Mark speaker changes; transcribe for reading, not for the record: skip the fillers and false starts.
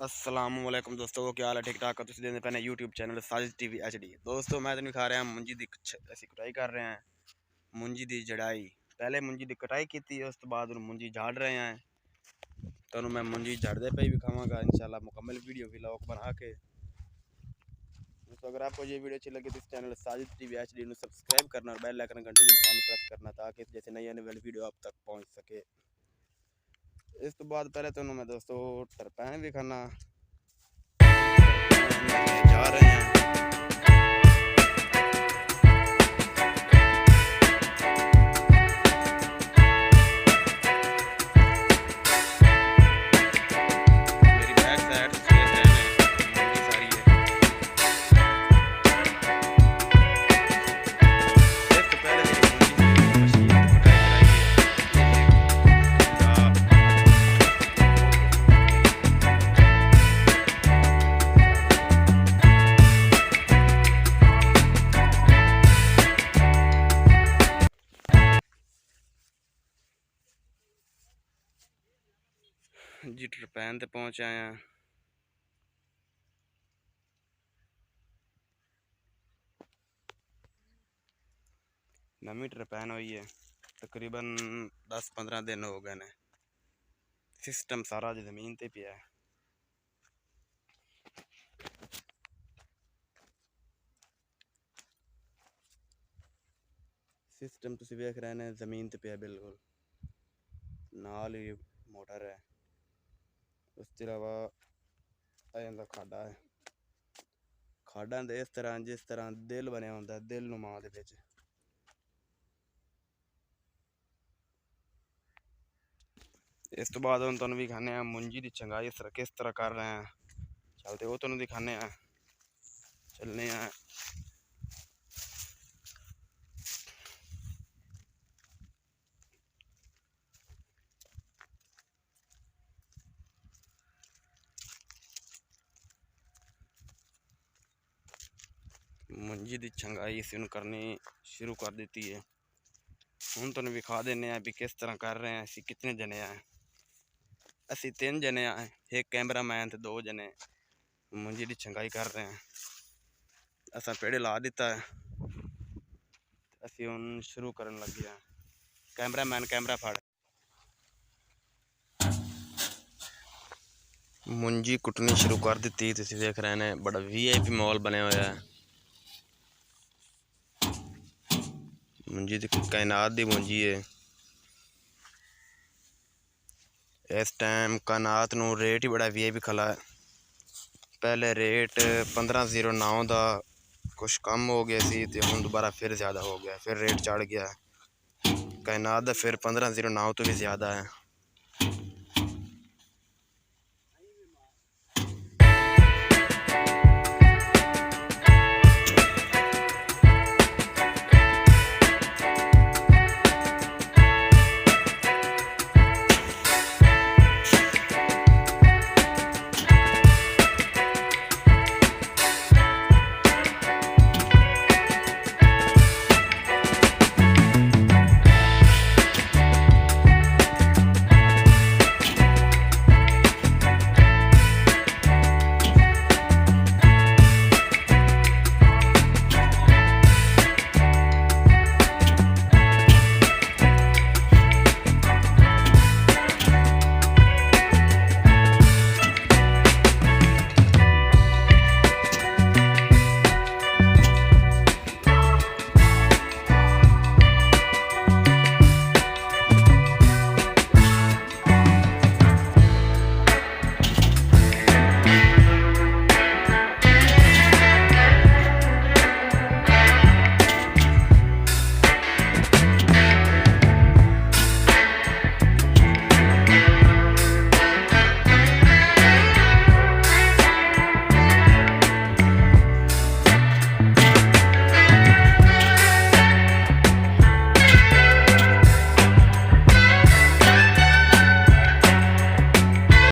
Speaker 1: अस्सलामुअलैकुम दोस्तों, क्या हाल है? ठीक ठाक। तुम देखते पैने YouTube channel Sajid TV HD। दोस्तों मैं तुम खा रहे हैं मुंजी दी ऐसी कटाई कर रहे हैं। मुंजी दी जड़ाई पहले मुंजी दी कटाई की थी, उस तो बाद मुंजी झाड़ रहे हैं। तो मैं मुंजी झाड़ते पे भी खावांगा इंशाल्लाह मुकम्मल वीडियो व्लॉग बना के। दोस्तों अगर आपको ये वीडियो अच्छी लगे तो इस चैनल साजिद टीवी HD को सब्सक्राइब करना और बेल आइकन घंटे के निशान प्रेस करना ताकि जैसे नई आने वाली वीडियो आप तक पहुंच सके। इस तो बाद पहले तो मैं दोस्तों टरपैन भी खाना जा रहे हैं। मेरी बैक साइड मुंजी सारी है। इससे पहले मेरी मुंजी मशीन कटाई जी टरपैन ते पहुंच आए हैं। नवी टरपैन हुई है, तकरीबन 10-15 दिन हो गए ने। सिस्टम सारा जमीन ते पिया है। सिस्टम तुम वेख रहे हैं जमीन ते पिया बिल्कुल नाल ही मोटर है। उसके अलावा खाडा है। खाडा इस तरह जिस तरह दिल बनया होंदा है, दिल नुमा दे विच। इस तो बाद हम तुहानू भी दिखाने हैं मुंजी की चंगाई किस तरह कर रहे हैं। चलते वो तुहानू दिखाने हैं, चलने हैं। मुंजी की चंगाई इसी करनी शुरू कर दी है। हम तुहानू विखा देने भी किस तरह कर रहे हैं। असी कितने जने हैं? असी 3 जने हैं, एक कैमरा मैन तो 2 जने मुंजी की चंगाई कर रहे हैं। असा पेड़े ला दिता है, असी हुण शुरू करन लगे हैं। कैमरा मैन कैमरा फड़। मुंजी कुटनी शुरू कर दी। तुम देख रहे हैं बड़ा VIP मॉल बने हुआ है। मुंजी दी कायनात दी मुंजी है। इस टाइम कायनात नू रेट ही बड़ा VIP खला है। पहले रेट 1509 का कुछ कम हो गया सी ते हुण दोबारा फिर ज़्यादा हो गया, फिर रेट चढ़ गया। कायनात दा फिर 1509 तो भी ज़्यादा है।